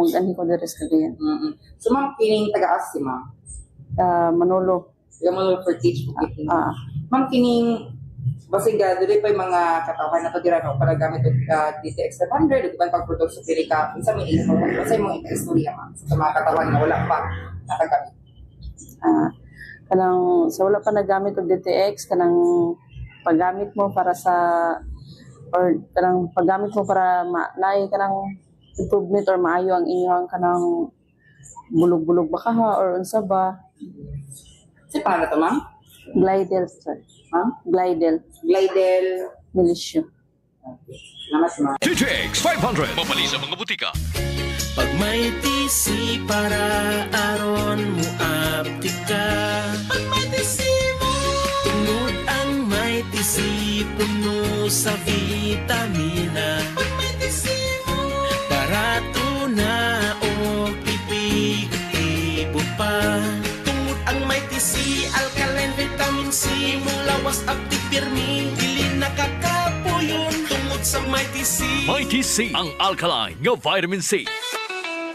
mag-anhi ko diri sa Cagayan. So ma'am, kining taga-as si ma'am. Manolo. Taga-Manolo for teach po. Ma'am, kining basiga, doon pa yung mga katawan na pagdira no, para gamit yung DTX 700, ito ba yung pag-product sa Pilica, isa may info, isa yung mga istorya ma'am, sa mga katawan na wala pa nakagamit. Kanang sa wala pa nagamit og DTX, kanang paggamit mo para sa or kanang paggamit mo para naay kanang improvement or maayo ang inyong kanang bulog-bulog ba kaha or unsa ba? Kasi paano to ma'am? Glidel, sir. Glidel. Glidel. Militia. Okay. Salamat ma'am. DTX 500. Mabali sa mga butika. Pag may TC para aron mo aptika. Pag may TC mo, tungod ang may TC puno sa vitamina. Pag may TC mo, barato na o pipig-ibo pa. Tungod ang may TC, alkaline vitamin C, mulawas at tipirmi, dili nakakapuyon. Tungod sa may TC. Mighty C, ang alkaline nga vitamin C.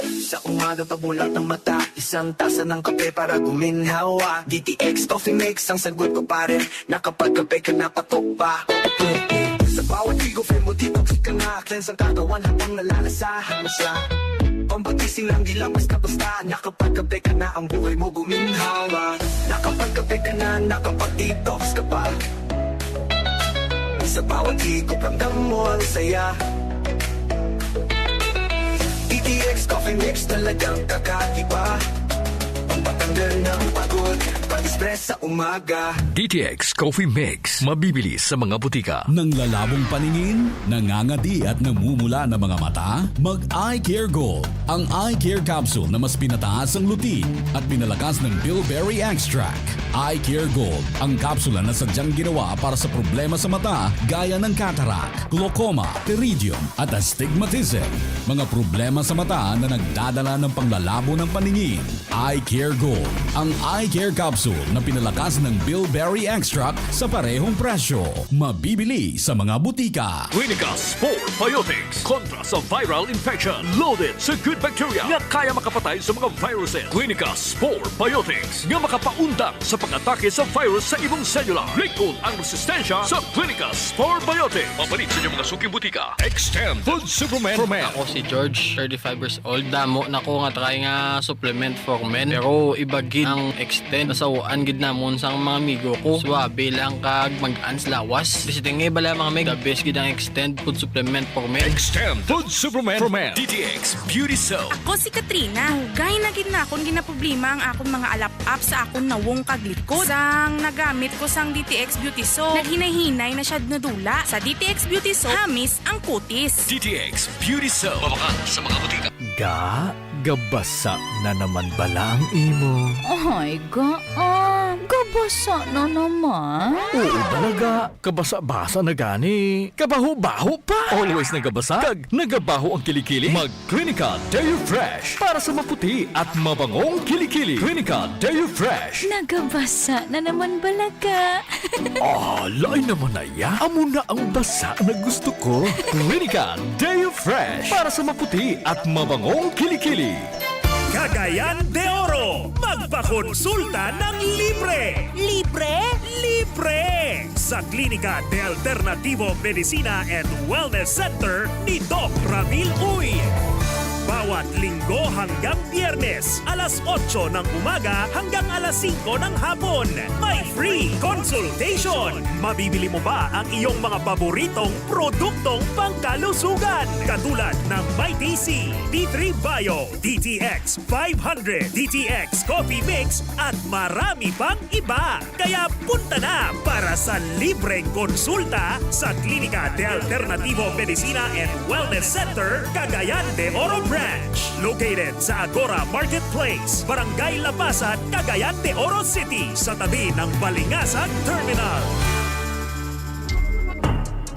Sa umaga pabulat ng mata, isang tasa ng kape para guminhawa. DTX Coffee Mix ang sagot ko pare, nakapagkape ka na patok pa. Sa bawat ligo, feel mo detox ka na, cleanse ang katawan habang nalalasahan mo siya. Pambatising lang gilapas ka basta, nakapagkape ka na, ang buhay mo guminhawa. Nakapagkape ka na, nakapag-detox ka pa. Sa bawat higop, ramdam mo ang saya. DTX Coffee Mix talagang kakaiba. Pampatanggal ng pagod, pag-stress sa umaga. DTX Coffee Mix. Mabibili sa mga butika. Nang lalabong paningin, nangangadi at namumula na mga mata, mag-Eye Care Gold. Ang Eye Care Capsule na mas pinataas ang luti at pinalakas ng bilberry extract. Eye Care Gold, ang kapsula na sadyang ginawa para sa problema sa mata gaya ng cataract, glaucoma, pterygium at astigmatism. Mga problema sa mata na nagdadala ng panglalabo ng paningin. Eye Care Gold, ang Eye Care Capsule na pinalakas ng bilberry extract sa parehong presyo. Mabibili sa mga butika. Clinica Spore Biotics. Kontra sa viral infection. Loaded sa good bacteria nga kaya makapatay sa mga viruses. Clinica Spore Biotics nga makapaundang sa pag-atake sa virus sa ibong selula. Likod ang resistensya sa Clinica Spore Biotics. Mapalit sa inyong mga suking butika. Extend Food Supplement for Men. Ako si George, 35 years old. Damo na ko nga try nga supplement for men. Pero iba gid ang extend. Nasawaan gid namon sa mga amigo ko. Swabe lang kag mag-ans lawas. Bisitingi bala mga meg. The best gid ang extend food supplement for men. Extend Food Supplement for Men. DTX Beauty Soap. Ako si Katrina. Hugay na gid na akong ginaproblema ang akong mga alap-up sa akong nawong kaglikod. Sang nagamit ko sang DTX Beauty Soap, naghinay-hinay na siya nadula. Sa DTX Beauty Soap, hamis ang kutis. DTX Beauty Soap. Mabakan sa mga butika. Gabasa na naman bala ang imo. Ay, gabasa na naman. Oo talaga, kabasa-basa na gani. Kabaho-baho pa. Always nagabasa, kag nagabaho ang kilikili. Mag Clinica Deo Fresh para sa maputi at mabangong kilikili. Clinica Deo Fresh. Nagabasa na naman balaga. Alay naman na ya. Amo na ang basa na gusto ko. Clinica Deo Fresh para sa maputi at mabangong kilikili. Cagayan de Oro, magpakonsulta ng libre. Libre? Libre! Sa Klinika de Alternativo Medicina and Wellness Center ni Doc Ramil Uy. Bawat linggo hanggang Biyernes, alas 8 ng umaga hanggang alas 5 ng hapon. May free consultation. Mabibili mo ba ang iyong mga paboritong produktong pangkalusugan? Katulad ng MyTC, D3 Bio, DTX 500, DTX Coffee Mix at marami pang iba. Kaya punta na para sa libreng konsulta sa Klinika de Alternativo Medicina and Wellness Center, Cagayan de Oro Branch. Located sa Agora Marketplace, Barangay Lapasan, Cagayan de Oro City, sa tabi ng Balingasag Terminal.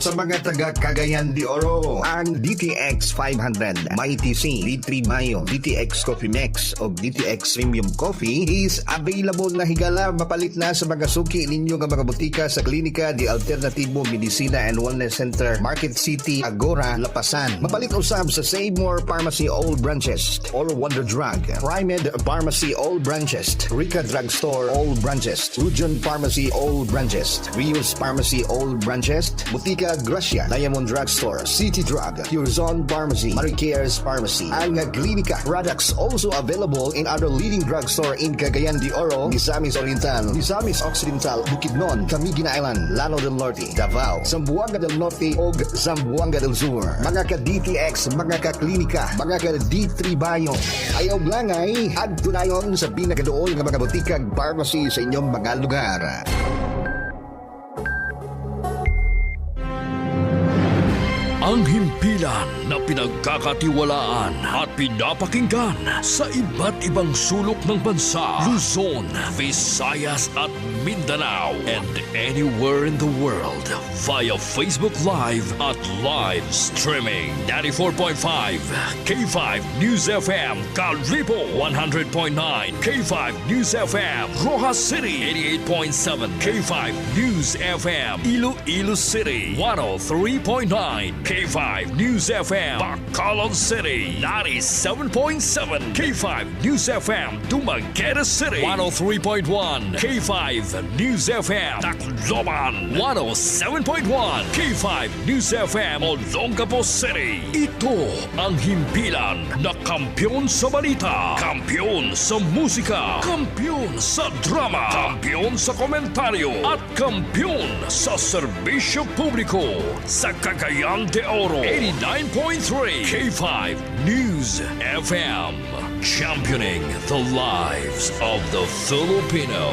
Sa mga taga Cagayan de Oro, ang DTX 500 Mighty C, D3 Mayo, DTX Coffee Mix o DTX Premium Coffee is available na higala mapalit na sa mga suki ninyo nga mga butika sa Klinika de Alternativo Medicina and Wellness Center, Market City, Agora, Lapasan. Mapalit usab sa Save More Pharmacy All Branches or Wonder Drug, Primed Pharmacy All Branches, Rica Drugstore All Branches, Rujon Pharmacy All Branches, Rios Pharmacy All Branches, Butika Gracia, Diamond Drugstore, City Drug, Curzon Pharmacy, Maricare's Pharmacy. Ang Klinika products also available in other leading drugstore in Cagayan de Oro, Misamis Oriental, Misamis Occidental, Bukidnon, Camiguin Island, Lano del Norte, Davao, Zamboanga del Norte ug Zamboanga del Sur. Mga ka-DTX, mga ka-klinika, mga ka-D3 Bayo. Ayaw langay, adto nayon sa pinakadool ng mga butikag pharmacy sa inyong mga lugar. Ang himpilan na pinagkakatiwalaan at pinapakinggan sa iba't ibang sulok ng bansa, Luzon, Visayas at Mindanao, and anywhere in the world via Facebook Live at live streaming. 94.5 K5 News FM Calripo, 100.9 K5 News FM Rojas City, 88.7 K5 News FM Iloilo City, 103.9 K5 News FM Bacolod City, 97.7 K5 News FM Dumaguete City, 103.1 K5 News FM Tacloban, 107.1 K5 News FM Olongapo City. Ito ang himpilan na kampiyon sa balita, kampiyon sa musika, kampiyon sa drama, kampiyon sa komentaryo at kampiyon sa serbisyo publiko sa Cagayan de Oro. 89.3 K5 News FM, championing the lives of the Filipino.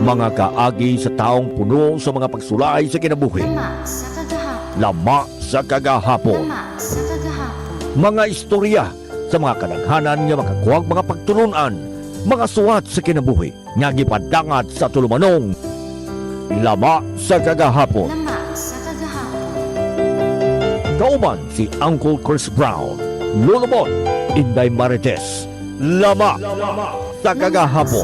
Mga kaagi sa taong puno sa mga pagsulay sa kinabuhi. Lama sa kagahapon. Mga istorya sa mga kadaghanan nga makakuwag mga pagtulunan, mga suwat sa kinabuhi nga gipadangat sa tulumanong. Lama sa kagahapon. Kauban si Uncle Chris Brown, Lulubon, Inday Marites. Lama sa kagahapon.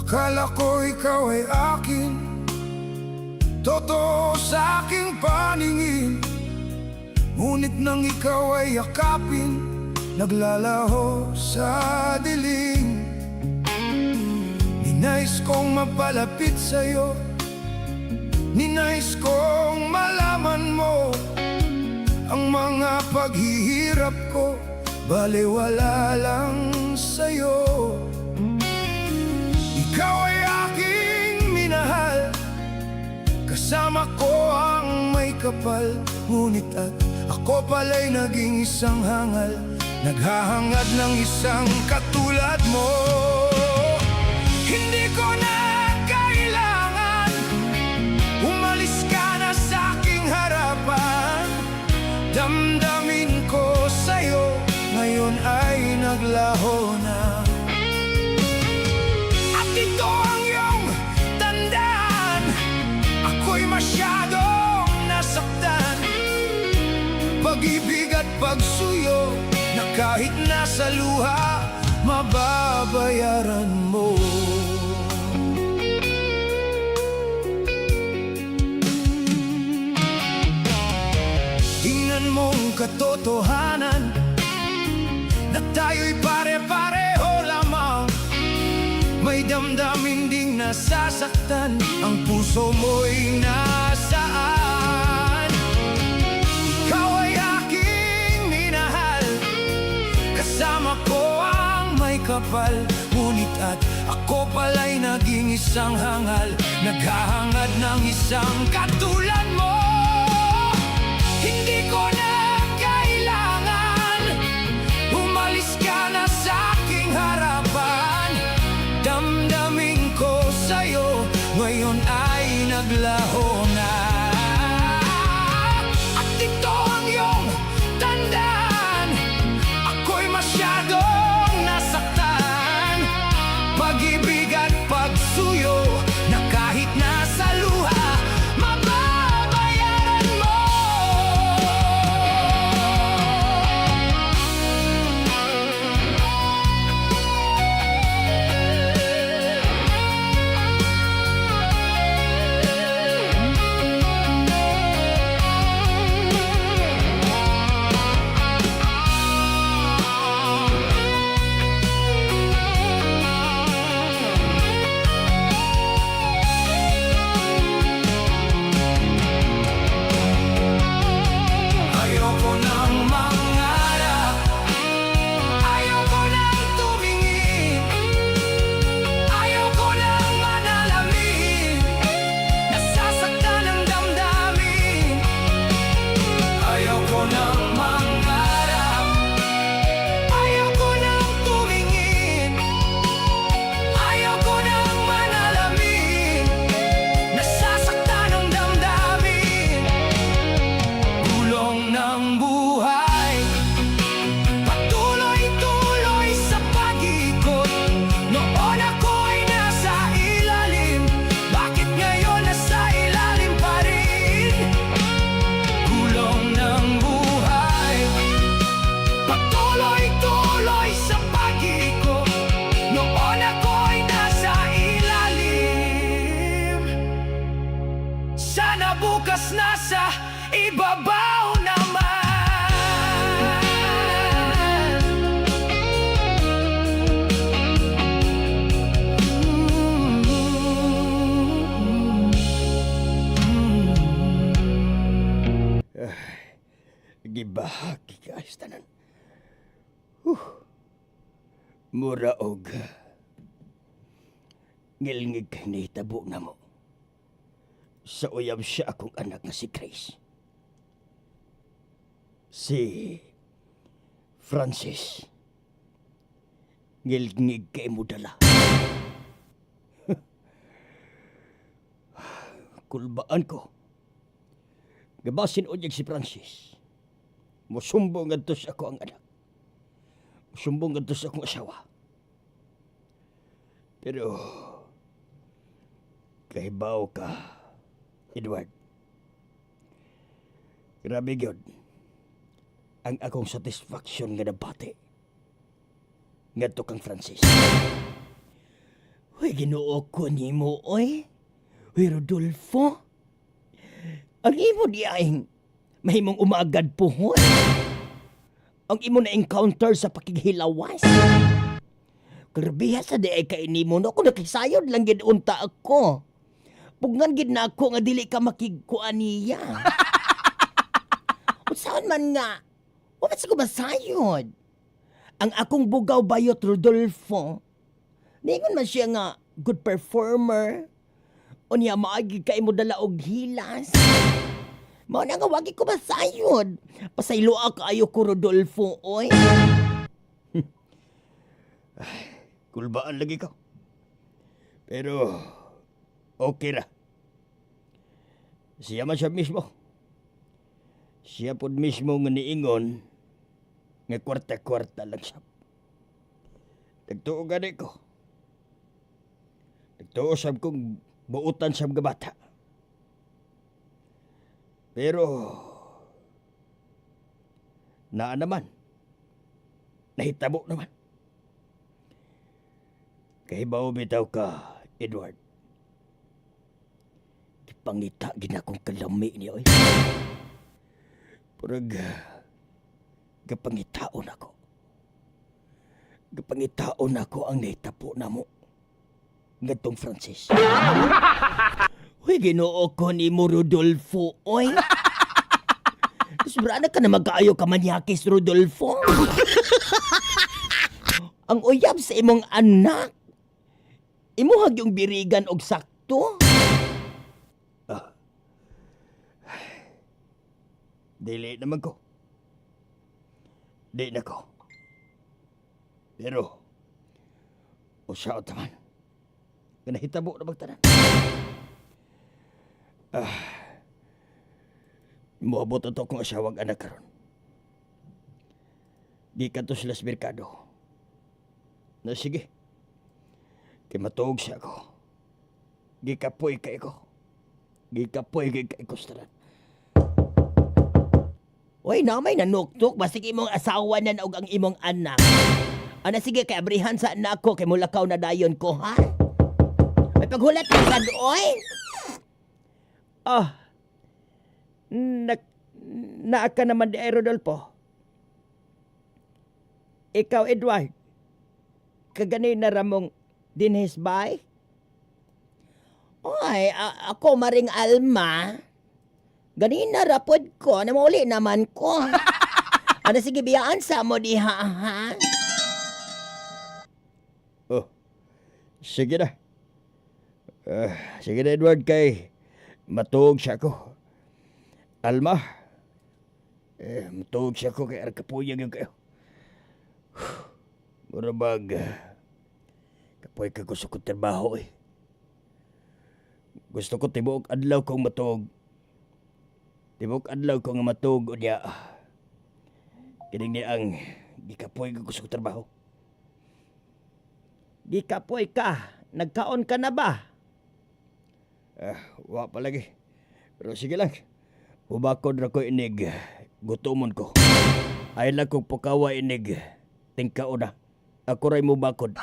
Akala ko ikaw ay akin, totoo sa aking paningin. Ngunit nang ikaw ay yakapin, naglalaho sa dilim. Ninais kong mapalapit sa'yo, ninais kong malaman mo ang mga paghihirap ko, baliwala lang sa'yo. Ikaw ay aking minahal, kasama ko ang may kapal. Ngunit at ako pala'y naging isang hangal, naghahangad ng isang katulad mo. Hindi ko na kailangan, umalis ka na sa aking harapan. Damdamin ko sa'yo, ngayon ay naglaho na. Ito ang iyong tandaan, ako'y masyadong nasaktan. Pag-ibig at pagsuyo na kahit nasa luha, mababayaran mo. Tingnan mong katotohanan na tayo'y pare-pareho lamang. May damdamin ding nasasaktan, ang puso mo'y nasaan. Ikaw ay aking minahal, kasama ko ang may kapal. Ngunit at ako pala'y naging isang hangal, naghahangad ng isang katulad mo. Hindi ko na kailangan, umalis ka na sa aking harapan. Damdamin bukas nasa ibabaw naman. Gibahagi guys tanan. Mura og ngilngig kay nahitabo na mo. Sa uyab siya akong anak nga si Grace. Si Francis. Ngilngig kay mo dala. Kulbaan ko. Gabasin unyag si Francis. Musumbong adto sa ako ang anak. Musumbong adto sa akong asawa. Pero kahibaw ka, Edward. Grabe gyud ang akong satisfaction nga nabati ngadto kang Francis. Hoy, Ginoo ko nimo oy. Hoy, Rodolfo. Ang imo diaing mahimong umaagad puhon. Ang imo na encounter sa pakighilawas. Grabiha sa di ay kainimo no. Kung nakisayod lang gid unta ako. Pugngan gid na ako nga dili ka makigkuan niya. Unsaon man nga. Wa man siguro masayod. Ang akong bugaw bayot Rodolfo. Ningon man siya nga good performer. O niya maagi kay mo dala og hilas. Mao na nga wagi ko masayod. Pasayloa kaayo ko Rodolfo oy. Kulbaan lagi ko. Pero okay ra. Siya man siya mismo. Siya pod mismo nga niingon nga kwarta-kwarta lang siya. Nagtuo gani ko. Nagtuo sab kong buutan sab nga bata. Pero naa naman. Nahitabo naman. Kahibaw bitaw ka, Edward. Pangita gina kong kalami niya oy. Purag gapangitaon ako. Gapangitaon ako ang nahitapo na mo. Ngadtong Francis. Uy, Ginoo ko ni mo Rodolfo oy. Sobra na ka na magkaayo ka manyakis Rodolfo. Ang uyab sa imong anak. Imuhag yung birigan og sakto. Dili naman ko. Di na ko. Pero, usyaot naman. Ganahitabo na magtanan. Muabot ito kong asawang anak karon. Di ka to sila sa merkado. Na sige. Kay matuog siya ako. Gikapoy kay ko. Gikapoy kay ko sa tanan. Uy, namay nanuktok. Basig imong asawa na og ang imong anak. Ana sige kay abrihan sa anak ko kay mulakaw na dayon ko, ha? May paghulat ka sad, oy. Naa ka naman di Rodolfo. Ikaw, Edward. Kagani na ramong dinhis bay? Oy, ako maring Alma. Ganina rapod ko, na mauli naman ko. Ano sige biyaan sa mo diha, ha? Oh, sige na. Sige na, Edward, kay matuog siya ko. Alma, matuog siya ko kay arkapuyag yung kayo. Murabag, kapoy ka gusto ko trabaho eh. Gusto ko tibuok adlaw kong matuog. Tibok adlaw ko nga matug o niya. Kining niya ang gikapoy ko gusto ko trabaho. Gikapoy ka? Nagkaon ka na ba? Wa pa lagi. Pero sige lang. Ubakod ra ko inig. Gutomon ko. Ay lang kong pukawa inig. Tingkao na. Ako ray mo bakod.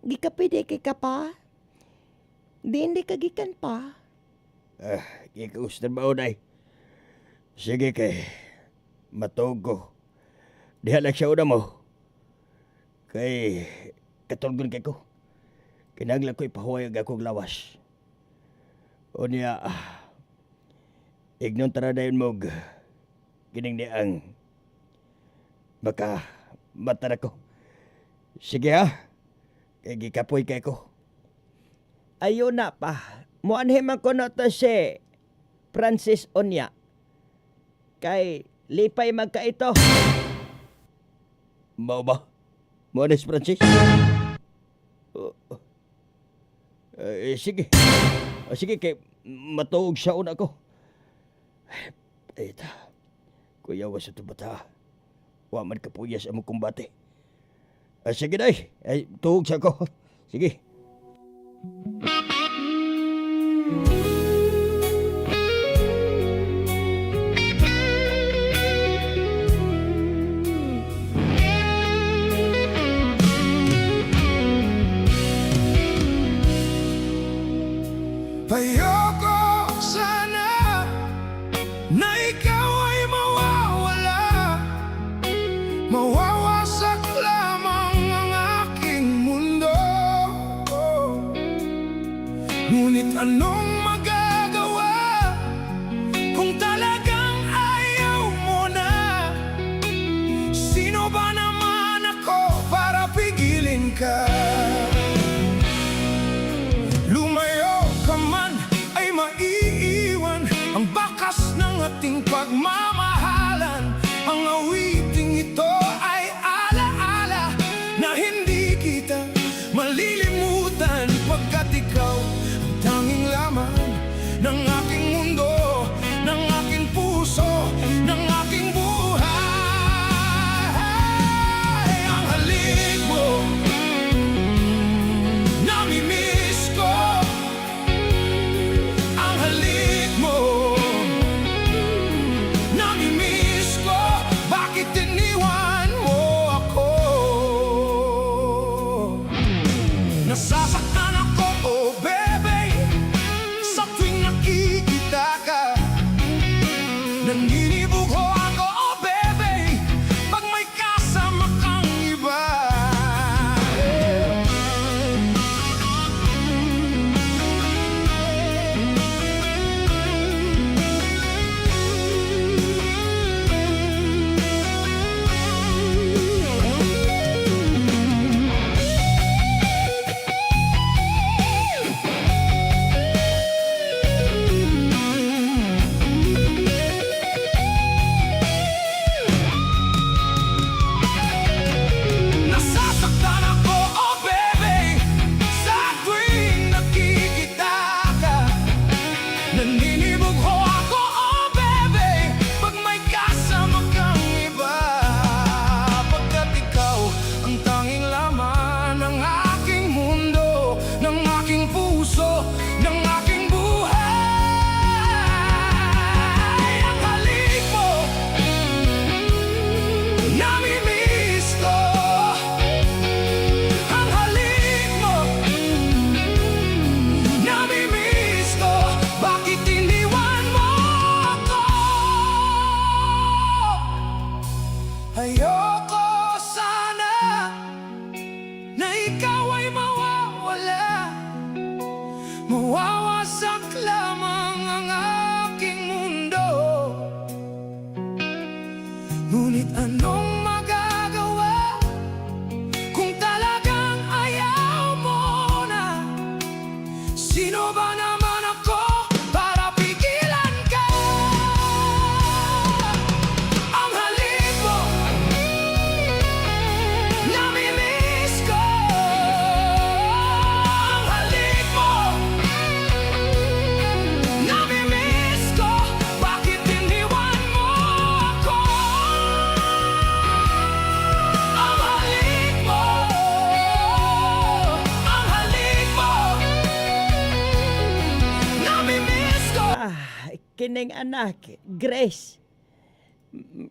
Gikapoy di kay ka pa? Hindi kagikan pa. Ikaustan ba unay? Sige kay, matuog ko. Diha lang siya una mo. Kay, katulgon kay ko. Kinagla ko ipahuayag akong lawas. O niya, ignon tara dayon mog. Kining ni ang baka mata na ko. Sige ha, kay gikapoy kay ko. Ayun na pa. Muanhim man ko na to si Francis Onya. Kay lipay magka ito. Mao ba? Mones Francis? Sige. Sige kay matuog siya una ko. Eta. Kuya was ito bata. Wa man kapuyas ang kumbate. Sige day. Tuog siya ko. Sige. Ayoko sana na ikaw ay mawawala. Mawawasak lamang ang aking mundo. Ngunit anong magagawa kung talagang ayaw mo na? Sino ba naman ako para pigilin ka? Lumayo ka man ay maiiwan ang bakas ng ating pagmamahalan. Ang awiting ito ay alaala na hindi kita malilimutan, pagkat ikaw ang tanging laman ng aking mundo, ng aking puso, ng aking buhay. Ang halik mo, namimiss ko. Ang halik mo, namimiss ko. Bakit iniwan mo ako? Nasasaktan ako, oh bebe, sa tuwing nakikita ka. Naninibog ho ako, oh bebe, pag may kasama kang iba. Nasasaktan ako, oh bebe, sa tuwing nakikita ka. Naninibog ho ako, oh bebe, pag may kasama kang iba. Pagkat ikaw ang tanging laman ng aking mundo, ng aking puso, ng aking buhay. Ang halik mo, namimiss ko. Ang halik mo, namimiss ko. Bakit iniwan mo ako? Ayoko sana na ikaw ay mawawala. Mawawasak lamang ang aking mundo. Ngunit anong magagawa kung talagang ayaw mo na? Sino ba naman ako para pigilan ka? Ang halik mo, namimiss ko. Ang halik mo, namimiss ko. Bakit iniwan mo ako? Ang halik mo, ang halik mo, namimiss ko. Kining anak, Grace.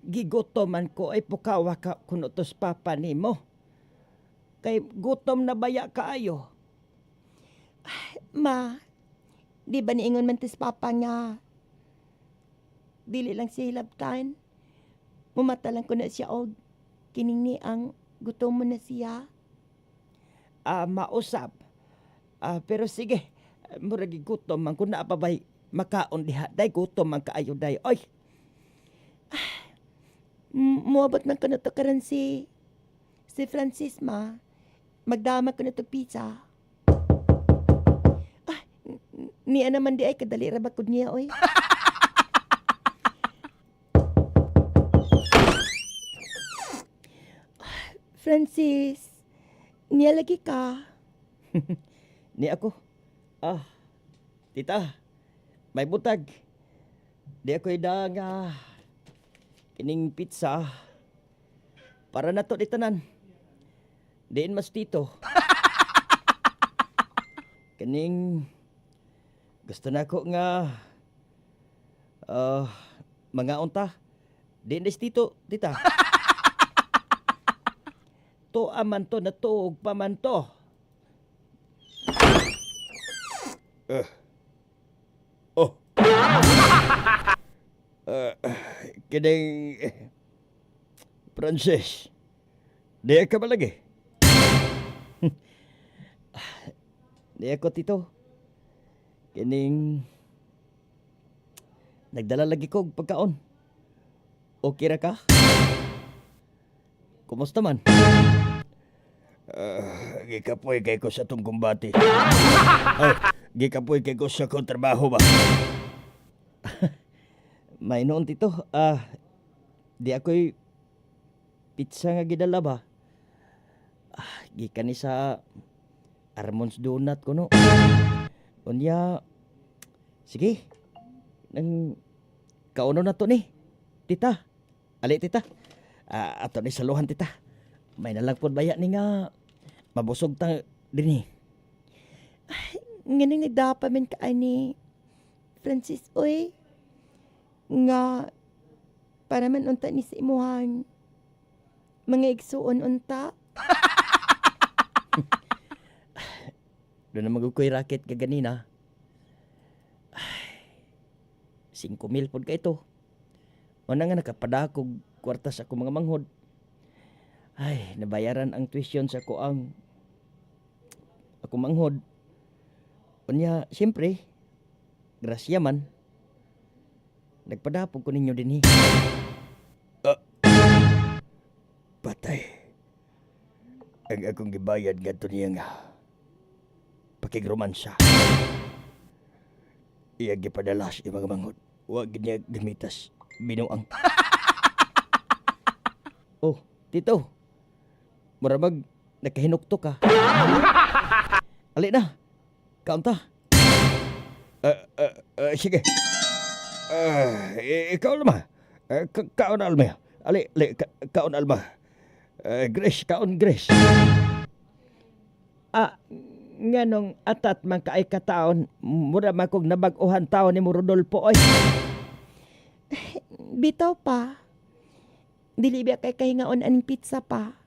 Gigutom man ko ay pukawa ka kunutos papa nimo. Kay gutom na baya kaayo. Ma, di ba niingon man tis papa nga, dili lang siya hilabtan. Mumata lang ko na siya og kining ang gutom mo na siya. Mausap. Pero sige, murag gutom man kung naapabay makaon diha. Day gutom man kaayo day. Oy! Muabot man ko na to karan si Francis, ma. Magdama ko na to pizza. Niya naman di ay kadali ra bakod niya, oy. Francis, niya lagi ka. Ni ako. Tita, may butag. Di ako idang kining pizza. Para na to di tanan. Diin mas tito. Kining gusto na ko nga mga unta. Diin des tito, tita. To aman to na tuog pa man to. Kining Francis, di ka ba lagi? Di ako, tito. Kining nagdala lagi ko og pagkaon. Okay ra ka? Kumusta man? Gikapoy kay ko sa tong kumbati. Gikapoy kay ko sa kong trabaho ba? May noon, tito. Di ako'y pizza nga gidala ba? Gikan ni sa Armond's Donut ko, no? Unya, sige. Nang kauno na to ni. Tita. Ali, tita. Ato ni saluhan, tita. May nalang po baya ni nga mabusog ta din eh. Nganing nagdapa man ka ni Francis, oy. Nga para man unta ni sa imuhan. Mga igsuon unta. Doon na magukoy racket ka ganina. 5,000 pod ka ito. O na nga nakapadakog kwarta sa akong mga manghod. Ay, nabayaran ang tuition sa ako manghod. Unya, siyempre, grasya man. Nagpadapog ko ninyo din eh. Patay. Ang akong gibayad nga ito niya nga pakigromansya. Iya gipadalas yung mga manghod. Huwag niya gamitas binuang. Oh, tito. Maramag nakahinukto ka. Ali na. Kaunta. Sige. Ikaw alma. Kaon alma. Ali, kaon alma. Grace, kaon Grace. Nganong atat man kaay kataon, mura man kong nabag-uhan taon ni Rodolfo, oy. Bitaw pa. Dili ba kay kahingaon aning pizza pa.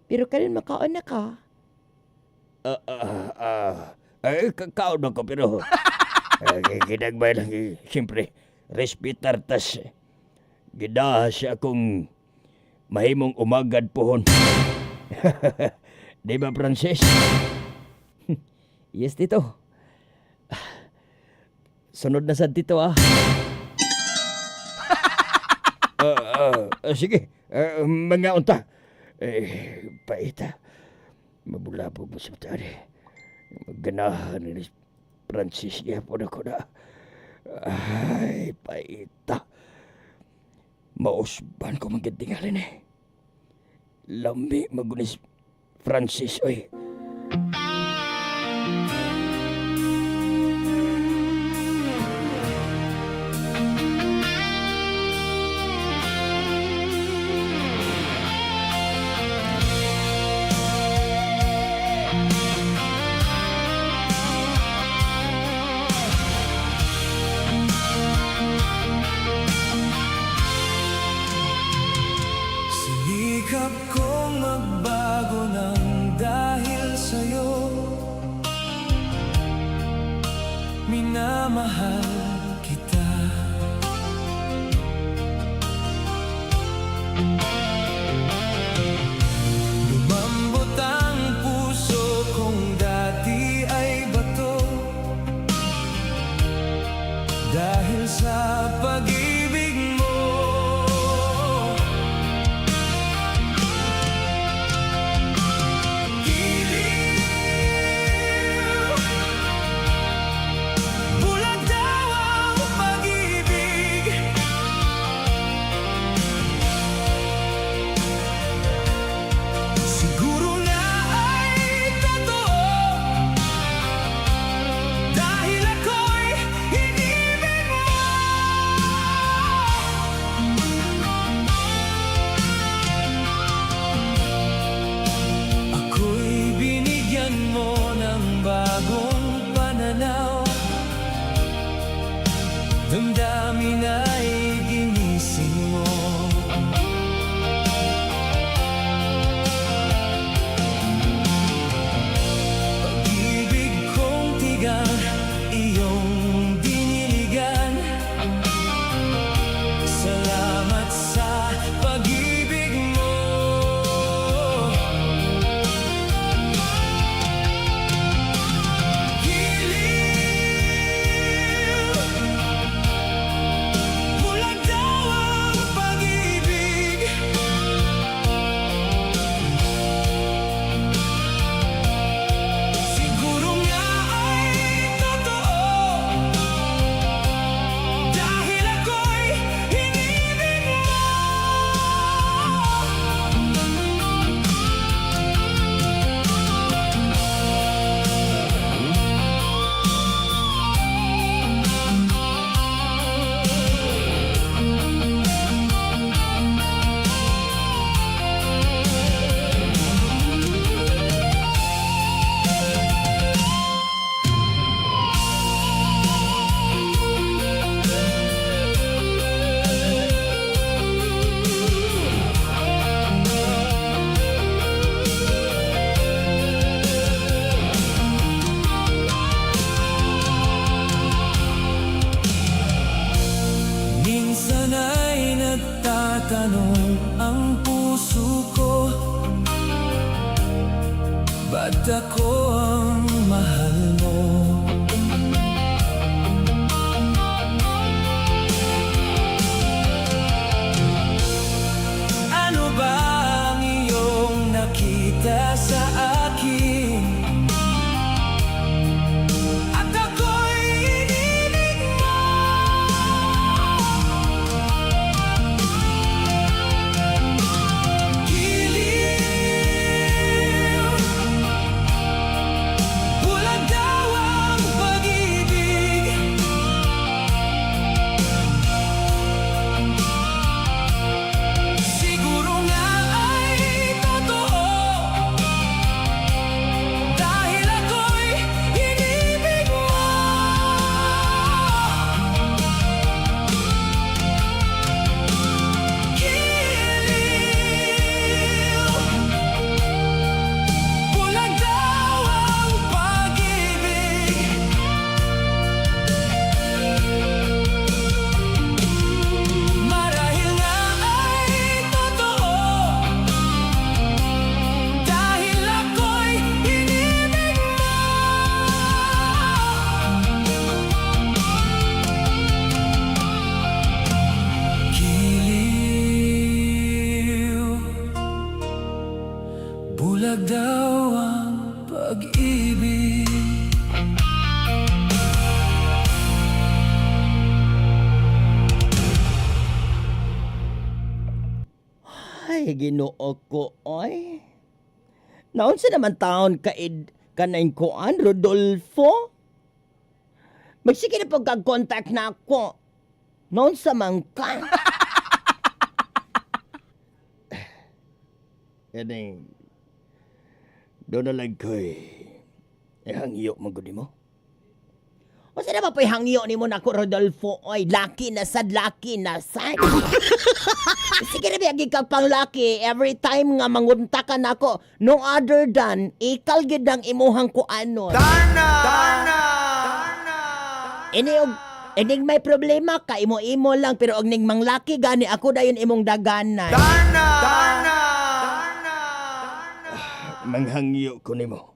Pero kanin makaon na ka. Kaon man ko pero ginagbay lang siyempre respetar tas gidahas siya akong mahimong umagad pohon. Di ba, Francis? Yes, tito. Sunod na sad, tito, Sige, mga unta. Paita. Mabulabog mo sa tari. Magganahan ni Francis yapon ako na. Ay, paita. Mausban ko magandingalin eh. Lambi magunis Francis, oy. Sinikap kong magbago ng dahil mahal kita. Lumambot ang puso kong dati ay bato, dahil sa pag-ibig mo. Bulag daw ang pag-ibig, siguro na ay totoo, dahil ako'y inibig mo. Ako'y binigyan mo ng bagong pananaw, damdamin ay ginising mo. Pag-ibig kong tigang iyong diniligan, salamat sa pag-ibig mo. Bulag daw ang pag-ibig, siguro nga ay totoo, dahil ako'y inibig mo. Minsan ay nagtatanong ang puso ko, ba't ako ang mahal mo? Ano ba ang iyong nakita sa akin? At ako'y inibig mo. Giliw, bulag daw ang pag-ibig, siguro nga ay totoo, dahil ako'y inibig mo. Giliw, bulag daw ang pag-ibig, marahil nga ay totoo, dahil ako'y inibig mo. Giliw, bulag daw ang pag-ibig. Ay, Ginoo ko, oy. Naunsa naman taon kanaing kuan, Rodolfo? Magsige na pagka-contact na ako. Naunsa man ka? Yan eh. Doon na lang ko'y hangyo magudi mo. O saan ba po'y hangyo ni mo na ko, Rodolfo? Oy, laki na sad. Sige na biyagi ka pang laki. Every time nga mangunta ka na ko, no other than, ikal gid ang imuhang ko ano. Ining may problema ka, imo-imo lang, pero og ning manglaki gani, ako dayon imong daganan. Manghangyo ko nimo.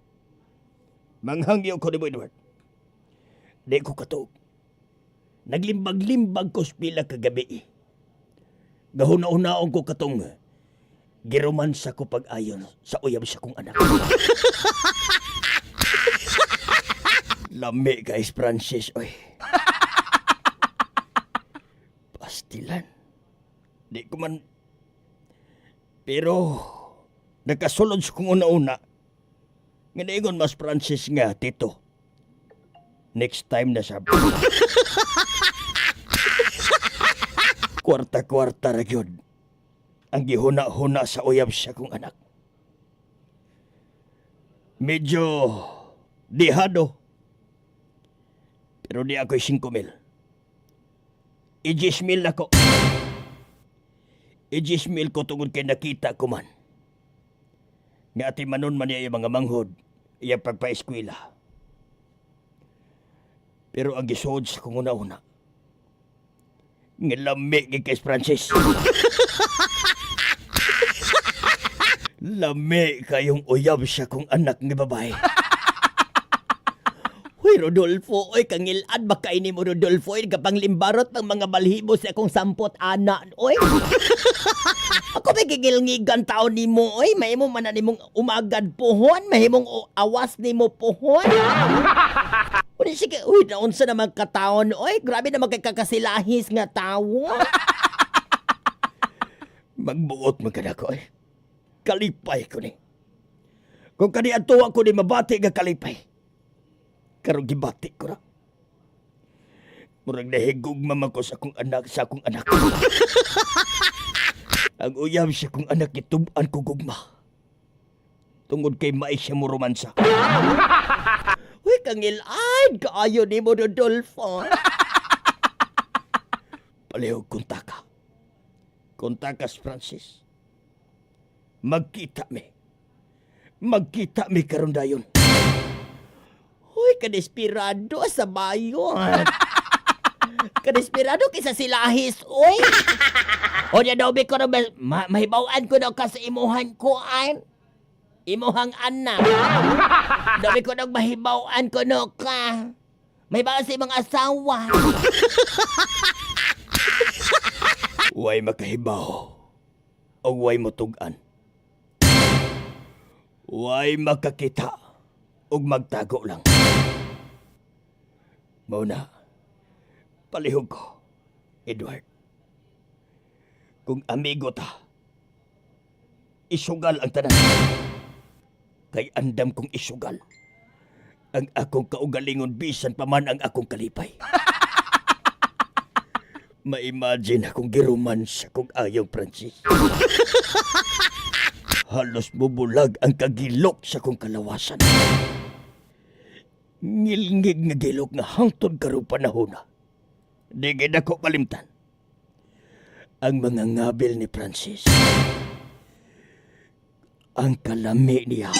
Manghangyo ko nimo, Edward. Di ko katuog. Naglimbag-limbag ko sa pila kagabi. Gahuna-unaon ko katong giromansa ko pag-ayon sa uyab sa kong anak. Lami guys, Francis, oy. Pastilan. Di ko man... Pero, nakasulod sa kong una-una. Nganaingon mas Francis nga, tito. Next time na sabi. Kwarta-kwarta ra gyud ang gihuna-huna sa uyab sa kong anak. Medyo dihado. Pero di ako'y 5,000. I-10,000 ako. I-10,000 ko tungod kay nakita ko man. Nga ati manon man niya yung mga manghod, iya pagpa-eskwela. Pero ang gisod sa kong una-una, ngilami kay Francis. Lami kayong uyab siya kong anak ng babae. Uy, Rodolfo, oy, kangilad ba kainin mo, Rodolfo, oy, kapang limbarot ng mga balhibo sa akong 10 anak, oy. Ako may gigilngigan tao ni mo, oy, mahimo man na nimong umagad pohon, mahimong awas ni mo pohon. Uy, sige, uy, naunsa naman kataon, oy, grabe naman kay kakasilahis nga tao. Magbuot mo ka na ko, oy. Kalipay ko ni. Kung kani atuwa ko ni mabati nga kalipay, karong gibati ko ra. Murag nahigugma ko sa akong anak, Ang uyab siya kong anak itub-an ko gugma. Tungod kay mai siya mo romansa. Uy, kangilad, kaayo ni mo, Rodolfo. Palihog kuntaka. Kuntakas, Francis. Magkita mi karon dayon. Uy, kadespirado sa bayon. Kadespirado kaysa silahis, uy. O niya daw, ko na mahibawaan ko daw ka sa imuhan ko, imuhang anak. Dabi ko nang mahibawaan ko no ka. Mahibawaan sa imong asawa. Way makahibaw. O way motugan. Way makakita ug magtago lang. Mauna, palihog ko, Edward. Kung amigo ta, isugal ang tanan. Kay andam kong isugal ang akong kaugalingon bisan pa man ang akong kalipay. Ma-imagine akong giruman sa kong ayong Francis. Halos bubulag ang kagilok sa kong kalawasan. Ngilngig nga gilok nga hangtod karong panahon na. Di gid ako kalimtan. Ang mga ngabil ni Francis. Ang kalami niya.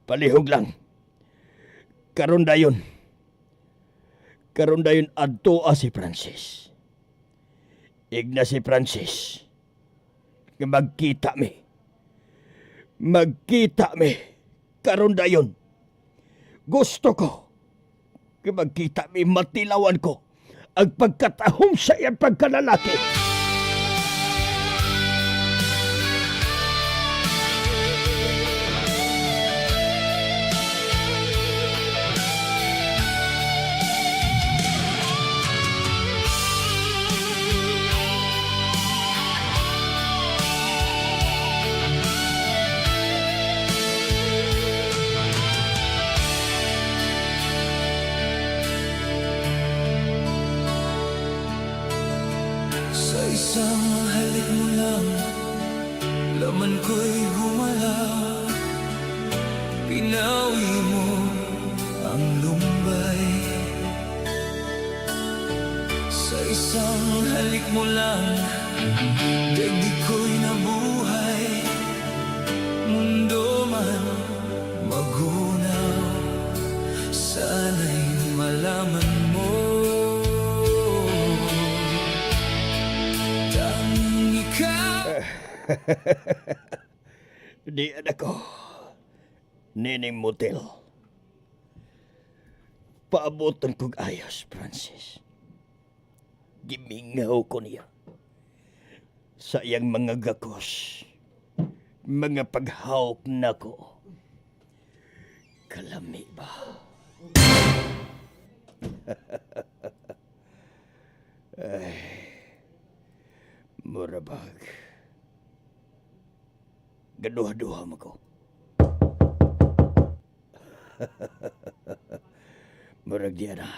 Palihog lang. Karon dayon adtoa si Francis. Igna si Francis. Magkita mi. Karon dayon. Gusto ko. Magkita mi, matilawan ko ang pagkatahom sa iyang pagkalalaki. Isang halik mo lang, laman ko'y gumalaw. Pinawi mo ang lumbay. Sa isang halik mo lang, daigdig ko'y nabuhay. Mundo man magunaw, sana'y malaman mo tanging ikaw. Di anak ko. Nining motel. Paabotan kong ayos, Francis. Gimingaw ko niya. Sayang mga gakos. Mga paghawak na ko. Kalami ba? Ay, murabag. Gaduha-duha mo ko. Murag di na.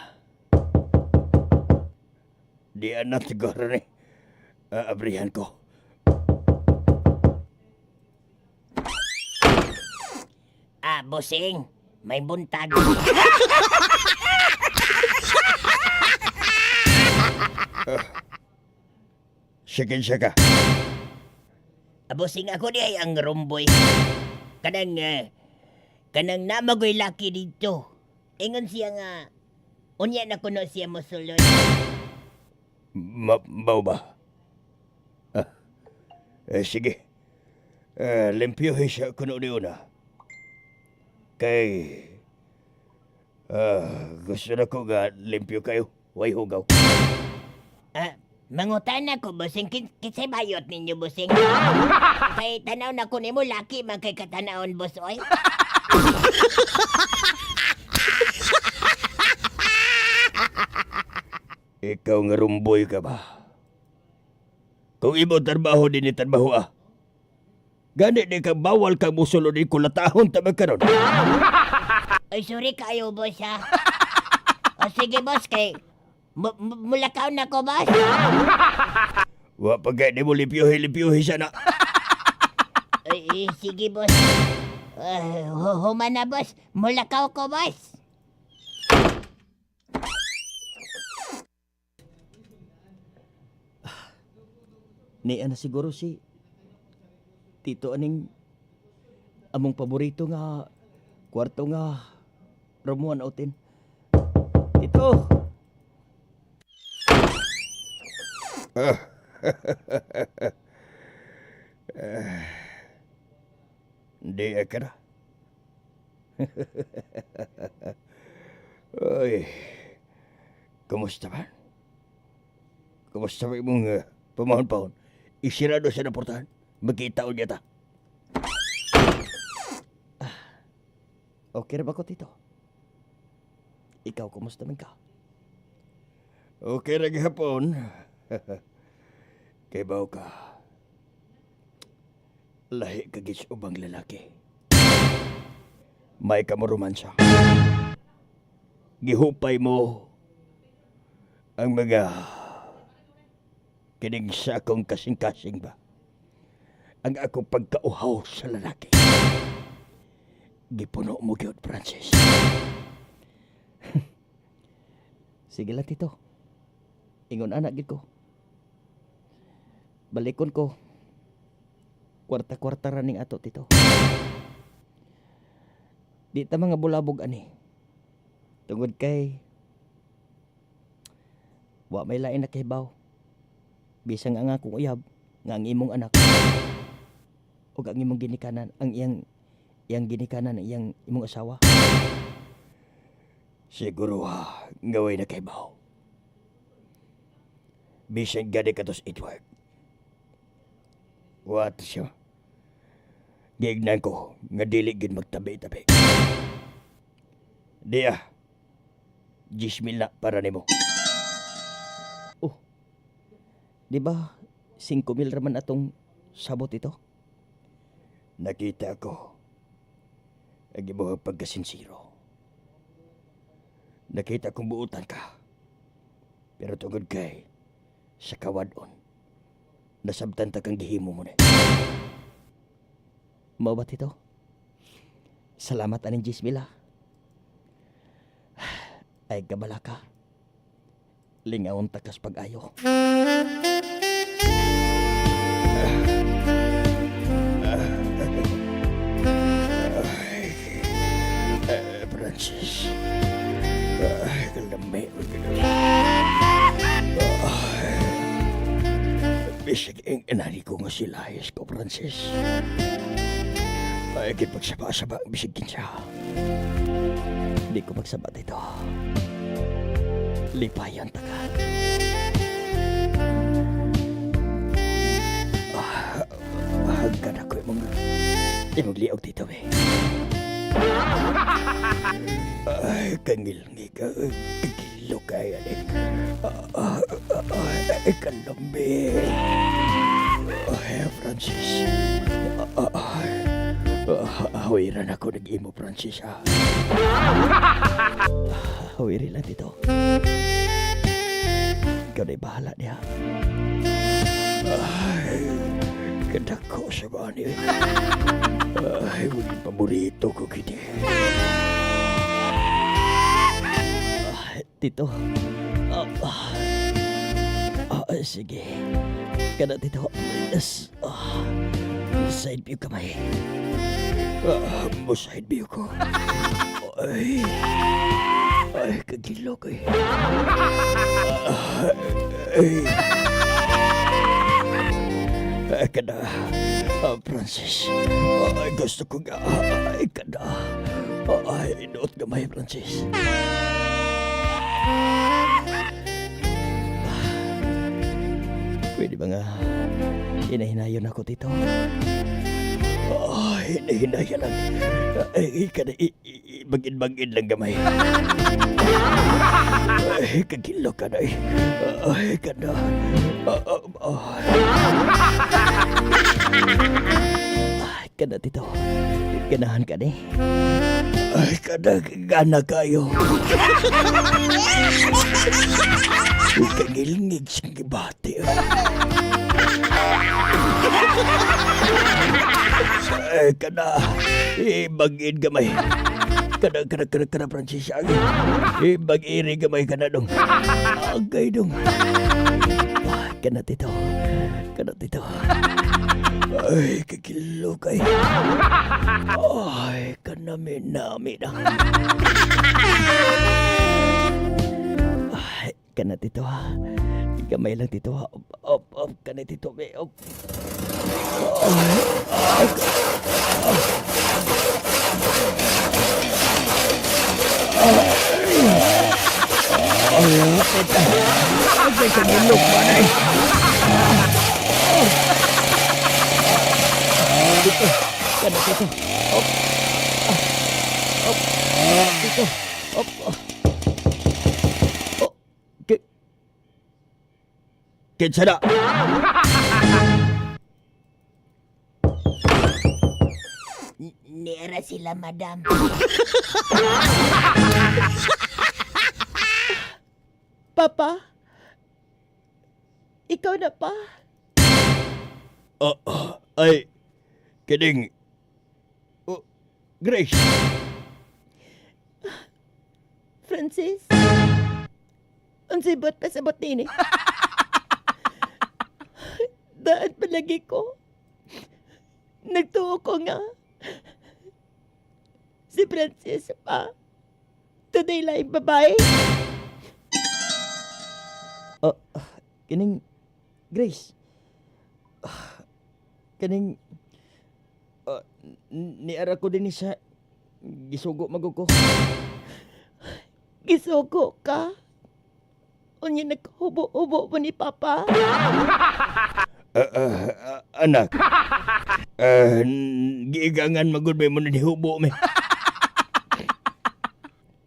Di na siguro ni. Abrihan ko. Bossing, may buntag. Sige siya ka. Bossing, ako di ay ang rumboy. Kanang namagoy laki dito. Ingon siya nga, unya na kuno siya mosulod. Mau ba? Sige. Limpyohin siya kuno ni una. Kay... gusto na ko nga limpyo kayo. Way hugaw. Mangutan ako, bossing. Kisay bayot ninyo, bossing. Kay tanaw na ko nimo laki man kay katanawon, boss, oy. Ikaw nga rumboy ka ba? Kung imo trabaho din ni trabaho Gani di ka bawal kang musulod din kulatahon tabag karon. Ay, sorry kayo, boss, ha? O sige, boss, kay... mulakaw na ko, boss. Wa pagay di mo limpyohi siya na. Ay, sige, boss. Human na, boss. Mulakaw ko, boss. Niya na siguro si Tito aning among paborito nga kwarto nga ramuan otin. Tito! Hindi ka na. Oy, kumusta ba? Kumusta ba imong pamahon-pahon? Isirado sa naportahan. Magkita ulit ta. Okay ra ba ko, Tito? Ikaw, kumusta man ka? Okay ra gihapon. Kay baw ka. Lahi ka gis ubang lalaki. May ka mo romansya. Gihupay mo ang mga kining sa akong kasing-kasing ba? Ang akong pagkauhaw sa lalaki. Gipuno mo gyud, Francis. Sige lang, Tito. Ingon anak gid ko. Balikon ko. Kwarta-kwarta raning ato, Tito. Di ta mga bulabog ani. Tungod kay wa may lain na kahibaw. Bisang ang akong uyab nga ang imong anak. O ang imong ginikanan, ang iyang ginikanan, iyang imong asawa. Siguro ngaway na kay baw. Bisan gani katos Edward. What siya? Giignan ko nga dili gid magtabi-tabi. Diya. 10,000 na para nimo. Oh. Di ba 5,000 raman atong sabot ito? Nakita ko ang imong pagkasinsiro. Nakita kong buutan ka. Pero tungod kay sa kawadon, nasabtan ta kang gihimo mo na. Mao ba, Tito? Salamat aning 10,000. Ay kabala ka. Lingawon takas pag-ayo. Francis. kanami. Bisig ang inani ko nga si Layas ko, Francis. Ay, pagsaba-saba ang bisigin siya. Hindi ko magsaba dito. Lipayan taga. Hagkan ako imong liog dito eh. Ay, kangil-ngi ka. Kagilo ka yan eh. Ay, kalambi. Ay, Francis. Hawiran ako nag-imo, Francis, ha? Hawiri lang dito. Ikaw na'y bahala niya. Ay, ganda ko sa bani. Ay, huwag paborito ko kiti. Tito. Sige. Kada tito. Side view kamay. Mo side view ko. Ay, kagilo ko eh. Kada, Francis. Gusto ko nga. Kada. Inuot gamay, Francis. Pwede ba nga hinahinayon ako dito? Hinahinayan lang. Kada, bagin-bagin lang gamay. Kagilo ka na eh. Kada. Kada dito. Ganahan ka ni. Kada, gana kayo. Kagilingig siyang gibati. Kada, bagin gamay. Kada, Francis. Bagiri gamay ka na dong. Agay dong. Kana dito. Ay, kagilo kay. Ay, kanami-nami na. Ay, kana dito ha. Gamay lang dito ha. Kana dito. Ay, kagilo pa na eh. Dito. Kada dito. Dito. Kinsa na? Nera sila, madam. Papa? Ikaw na pa? Ay, kidding. Grace. Francis? Unsibot pa sa botini. Daan palagi ko. Nagtuo ko nga. Si Francis pa. Today lang babae. Kining Grace. Kining niara ko din sa gisugo maguko. Gisugo ka? Unya naghubo-hubo mo ni Papa? Anak. Giigangan magudbay mo na nihubo me.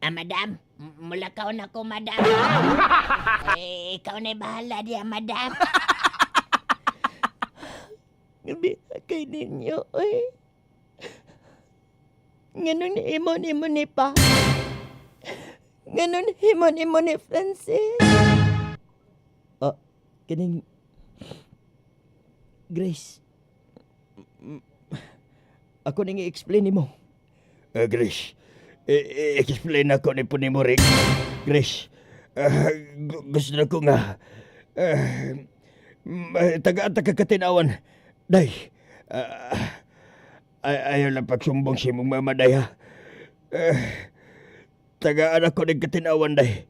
Madam, mulakaw na ko, madam. Ikaw na bahala diya, madam. Gabi kay ninyo, eh. Ganun himon-himon ni Pa. Ganun himon-himon ni Francis. Kining Grace. Ako nang i-explain mo. Grace. I-explain ako ni po ni mo, Rick. Grace. Gusto na ko nga. Taga-taga katinawan. Day. Ayaw lang pagsumbong si mong mama, Day, ha. Tagaan ako ng katinawan, Day.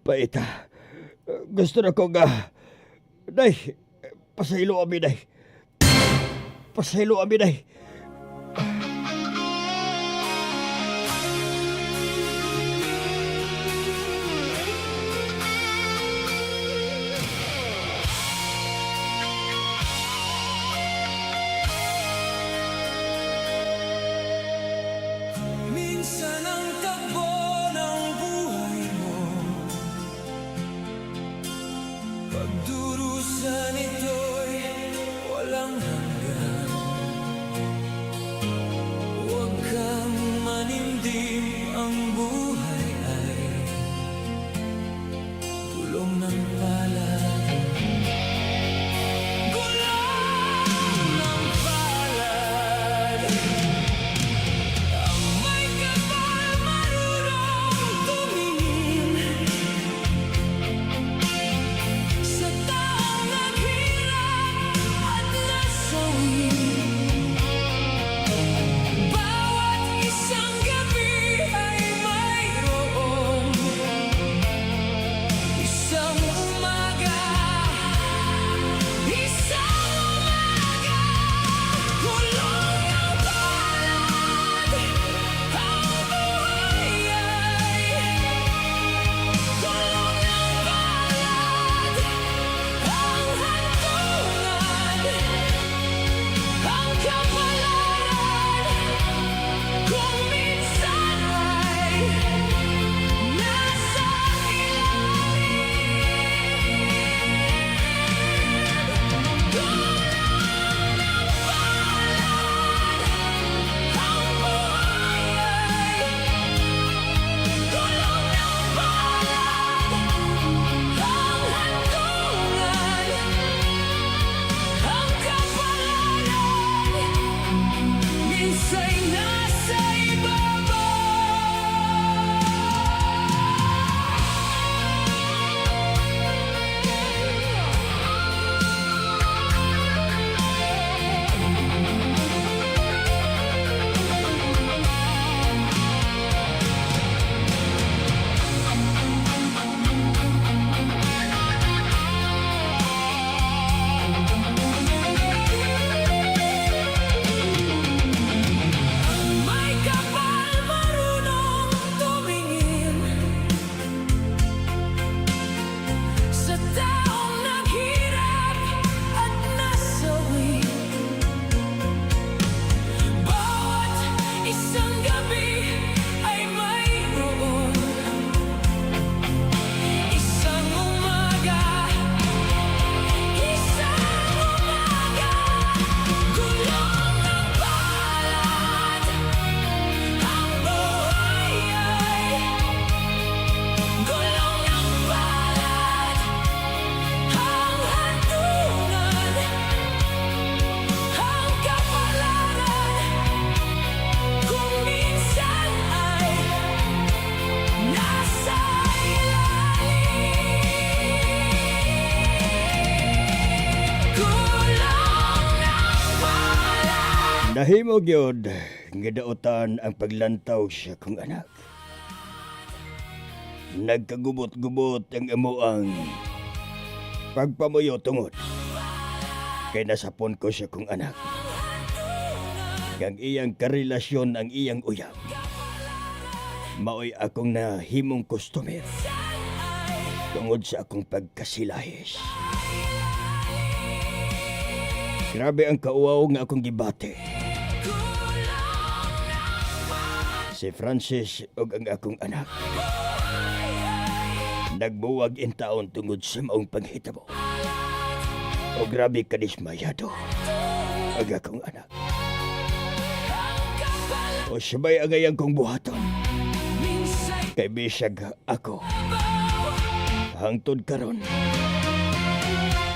Paita. Gusto na ko nga. Day, pasaylo ami, day. Pasaylo ami, day. Minsan ang takbo ng buhay mo, pagdurusan ito'y walang hanggan. Huwag kang manimdim, ang buhay ay gulong ng palad. Gulong ng palad. Ang may kapal marunong tumingin sa taong naghirap at nasawi. Bawat isang gabi ay mayroon isang umaga, isang umaga. Gulong ng palad. Ang buhay ay gulong ng palad. Ang hantungan, ang kapalaran, kung minsan ay nasa minsa'y nasa ibabaw. May kapal marunong tumingin sa taong naghirap at nasawi. Bawat isang gabi ay mayroon isang umaga, isang umaga. Gulong ng palad. Ang buhay ay gulong ng palad. Ang hantungan, ang kapalaran, kung minsan ay nasa ilalim. Gulong ng palad. Nahimog yun, ngidautan ang paglantaw siya kong anak. Nagkagubot-gubot ang amuang pagpamuyo tungod. Kay nasapon ko siya kong anak. Kang iyang karelasyon ang iyang uyab. Maoy akong nahimong customer. Tungod sa akong pagkasilahis. Grabe ang kauaw nga akong gibate. Si Francis ug ang akong anak. Nagbuwag in taon tungod sa maong panghitabo. O grabe kadismayado ang akong anak. O sabay agayang kong buhaton. Kay bisag ako. Hangtod karon.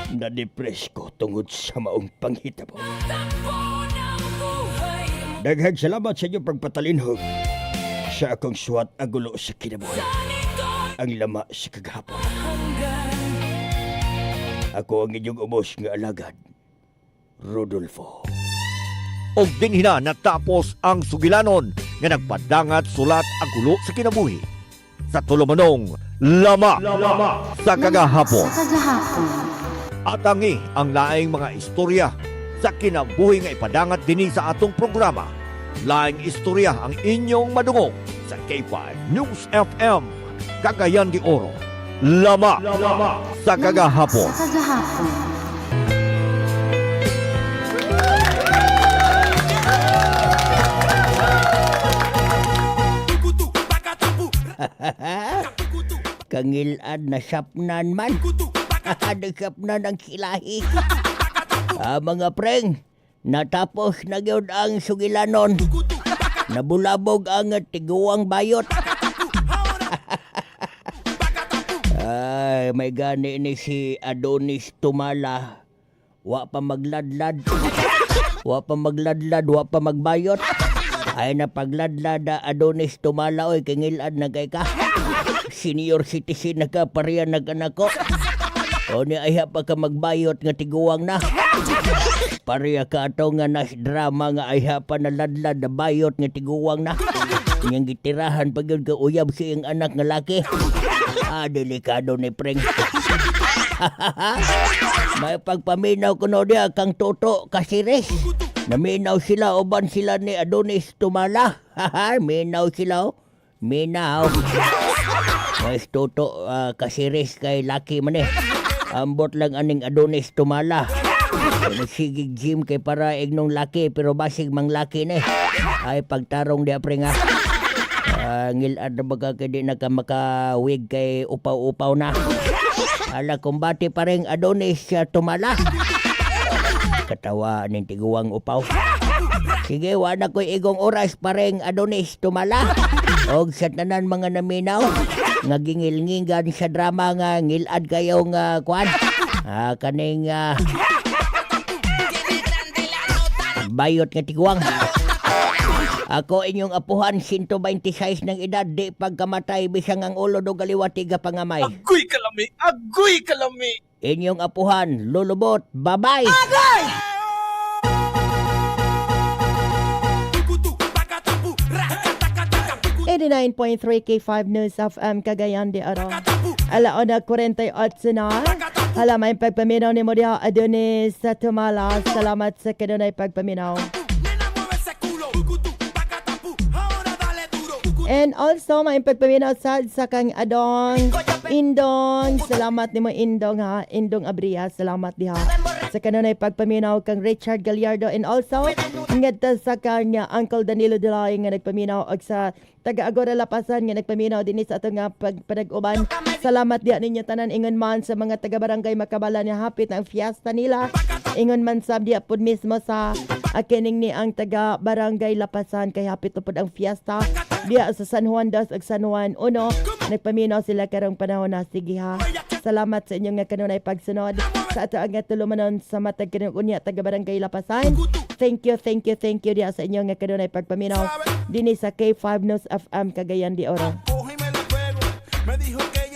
Na-depress ko tungod sa maong panghitabo. Daghang salamat sa inyong pagpatalinhog sa akong suwat agulo sa kinabuhi. Ang lama sa kagahapon. Ako ang inyong ubos nga alagad, Rodolfo. Og dinhina natapos ang sugilanon nga nagpadangat sulat ang gulo sa kinabuhi. sa tulumanong Lama sa Kagahapon. At tangi ang laing mga istorya sa kinabuhi nga ipadangat dinhi sa atong programa. Laing istorya ang inyong madungog sa K5 News FM Cagayan de Oro. Lama sa Kagahapon. Kangilad na sapnan man. Nagsapnan ang kilahi. Mga preng, natapos na gyud ang sugilanon. Nabulabog ang tiguang bayot. Ay, may gani ni si Adonis Tumala. Wa pa magladlad. Wa pa magbayot. Ay napagladlad Adonis Tumala, oy, kingilad na kay ka. Senior citizen na ka, pariyan na ka na ko. O ni ayha pa ka magbayot nga tiguang na. Pariya ka ato nga nas drama nga ayha pa na ladlad na bayot nga tiguang na. Yang gitirahan pag yun ka uyab siyang anak nga laki. Delikado ni preng. May pagpaminaw ko no diya kang Toto Kasires. Naminaw sila, uban sila ni Adonis Tumala. Minaw sila, minaw. May Toto Kasires kay laki man eh. Ambot lang aning Adonis Tumala. Nagsigig gym kay para ignong laki pero basig mang laki na eh. Ay pagtarong di apre nga. Ngilad na baga kay di na ka makawig kay upaw-upaw na. Ala kumbati pa rin Adonis Tumala. Katawa ning tiguang upaw. Sige, wala ko'y igong oras pa rin Adonis Tumala. Og sa tanan mga naminaw, nga gingil-ngingan sa drama nga ngilad kayo nga kwan. Kaning bayot nga tiguang. Ako inyong apuhan, 126 ng edad, di pagkamatay, bisang ang ulo do galiwati ga pangamay. Agoy kalami! Agoy kalami! Inyong apuhan, lulubot, babay! Agay! 89.3 K5 News FM Cagayan de Oro. Alauna 48 na. Hala may pagpaminaw ni Modia Adonis sa Tumala. Salamat sa kanunay pagpaminaw. And also, may pagpaminaw sa kang Adong Indong. Salamat ni mo Indong ha. Indong Abria. Salamat diha. Sa kanunay pagpaminaw kang Richard Gallardo. And also, ngeta sa kang Uncle Danilo Delay nga nagpaminaw. Og sa taga-Agora Lapasan nga nagpaminaw din sa ato nga panag-uban. Salamat diha ninyo tanan. Ingon man sa mga taga-barangay Makabala niya hapit ang fiesta nila. Ingon man sa diha pod mismo sa akining ni ang taga-barangay Lapasan kay hapit pod ang fiesta. Diya sa San Juan Dos ug San Juan Uno, nagpaminaw sila karong panahon na. Sige ha. Salamat sa inyong nga kanunay pagsunod sa ato ang tulumanon sa matag kanang unya taga Barangay Lapasan. Thank you diya sa inyong nga kanunay pagpaminaw dinhi sa K5 News FM Cagayan de Oro.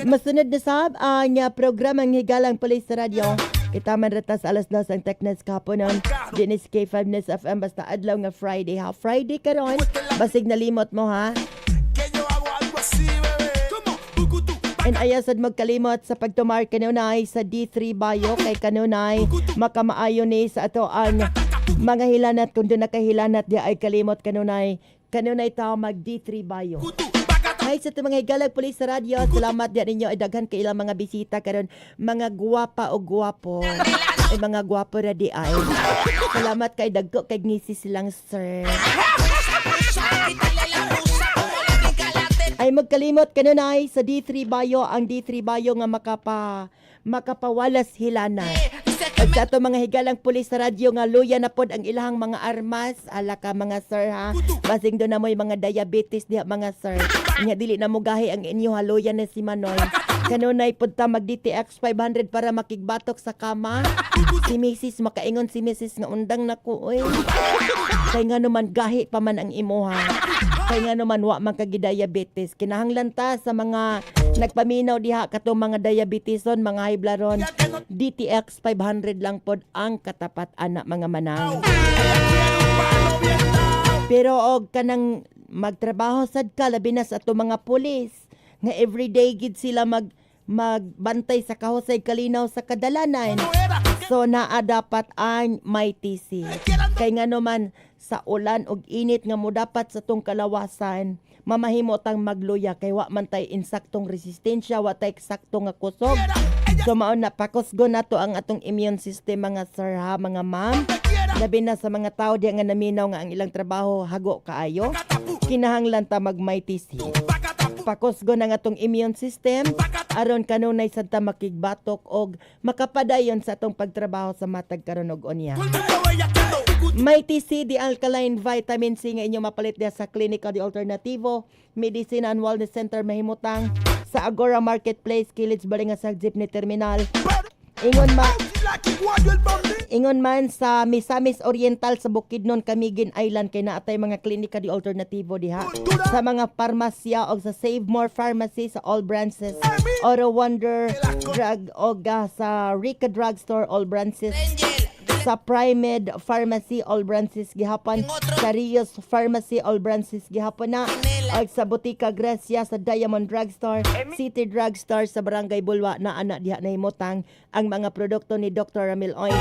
Masunod na sab ang programang Higalang Pulis sa Radyo. Kita man retas alas 2 ang teknes kaponon. Dinis K5 News FM basta adlaw nga Friday ha. Friday karon basig nalimot mo ha. And ayasad magkalimot sa pagtumar kanunay sa D3 Bayo kay kanunay makamaayo ni sa ato ang mga hilanat kung doon nakahilanat di ay kalimot kanunay tao mag D3 Bayo. Ay sa ito mga higalag pulis sa radyo, salamat din ninyo ay daghan kay ilang mga bisita karon mga guwapa o guwapo. Ay mga guwapo ra di ay. Salamat kay dagko kay ngisi silang sir. Ay magkalimot kanunay sa D3 Bayo, ang D3 Bayo nga makapawalas hilana. At sa ito mga higalang pulis sa radyo nga luya na pod ang ilahang mga armas, ala ka mga sir ha. Basing doon na mo'y mga diabetes diha mga sir. Nga dili na mo gahi ang inyo haluya na si Manoy. Kanunay pod ta mag DTX 500 para makigbatok sa kama. Si Mrs. makaingon si Mrs. nga undang nako oy. Kay nga naman gahi pa man ang imuha. Kay nga naman wa man kag diabetes. Kinahanglan ta sa mga nagpaminaw diha katong mga diabeteson, mga high blood DTX 500 lang pod ang katapat ana mga manang. Pero og kanang magtrabaho sad ka labi na sa ato mga pulis. nga everyday gid sila magbantay sa kahusay kalinaw sa kadalanan. So naa dapat ang may TC. Kay nga naman sa ulan og init nga mo dapat sa tong kalawasan, mamahimo tang magluya kay wa man tay insaktong resistensya, wa tay eksakto nga kusog. So mao na pakusgo nato ang atong immune system mga sir ha, mga ma'am. Labi na sa mga tao diya nga naminaw nga ang ilang trabaho hago kaayo. Kinahanglan ta magmay TC. Pakusgo na nga atong immune system aron kanunay sad ta makigbatok og makapadayon sa atong pagtrabaho sa matag karon og unya. May TC di alkaline vitamin C nga inyo mapalit diya sa Klinika di Alternativo Medicine and Wellness Center mahimutang sa Agora Marketplace kilid balinga sa Jeepney Terminal. Ingon man sa Misamis Oriental sa Bukidnon, Camiguin Island kay naatay mga klinika di alternatibo diha. Sa mga parmasya o sa Save More Pharmacy sa all branches. Oro Wonder Drug o sa Rica Drugstore all branches. Sa Primed Pharmacy all branches gihapon. Sa Rios Pharmacy all branches gihapon na. O sa Botica Gracia sa Diamond Drugstore, City Drugstore sa Barangay Bulwa na anak diha nahimutang ang mga produkto ni Dr. Ramil Oy.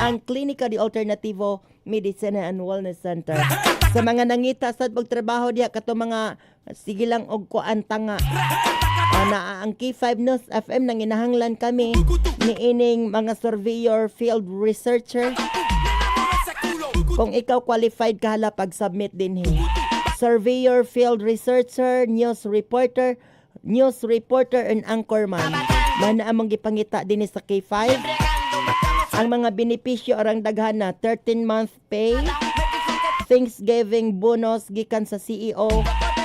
Ang Klinika di Alternativo Medicine and Wellness Center. Sa mga nangita sa pagtrabaho diha kato mga sige lang og kuan tanga. Na ang K5 News FM nang inahanglan kami ni ining mga surveyor field researcher. Kung ikaw qualified ka hala pag-submit din he. Surveyor, field researcher, news reporter and anchorman. Man among gipangita din sa K5. Ang mga benepisyo arang daghana 13-month pay, Thanksgiving bonus gikan sa CEO,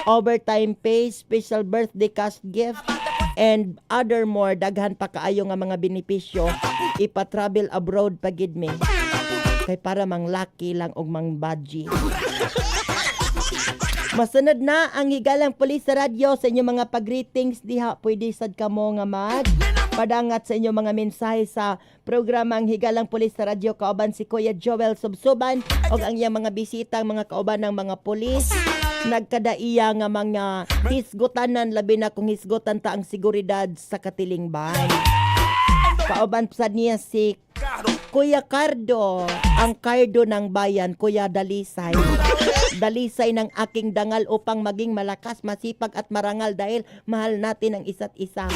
overtime pay, special birthday cash gift, and other more. Daghan pa kaayo nga mga benepisyo. Ipa-travel abroad pagid me. Kay para mang lucky lang og mang budgie. Masunod na ang higalang pulis sa radyo sa inyong mga pag-greetings diha. Pwede sad kamo nga padangat sa inyong mga mensahe sa programang Higalang Pulis sa Radyo. Kauban si Kuya Joel Subsuban o ang iyang mga bisitang mga kauban ng mga pulis. Nagkadaiya nga mga hisgutanan, labi na kung hisgutan ta ang seguridad sa katilingban. Kauban sad niya si Kuya Cardo, ang Cardo ng bayan, Kuya Dalisay. Dalisay ng aking dangal upang maging malakas, masipag at marangal dahil mahal natin ang isa't isa.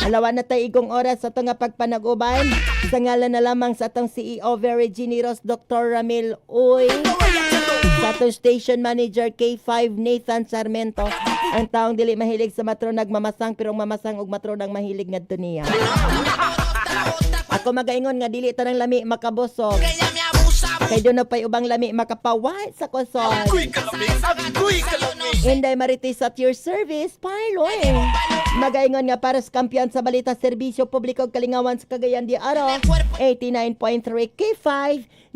Alawan na tayo igong oras sa itong pagpanag-uban. Sa ngalan na lamang sa itong CEO, very generous Dr. Ramil Uy. Sa itong station manager, K5 Nathan Sarmento. Ang taong dili mahilig sa matronag mamasang, pero mamasang og matronag mahilig ngadto niya. Ako magaingon nga dili tanang lami makabusog. Kay doon na pa'y ubang lami makapawat sa kusog. Inday Marites at your service, Parloy. Magaingon nga para sa kampiyon sa balita, serbisyo publiko kalingawan sa Cagayan de Oro. 89.3 K5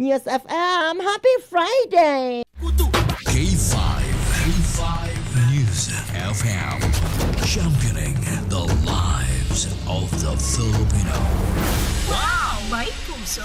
News FM. Happy Friday! K5 News FM, championing the lives of the Filipino. Wow! May puso!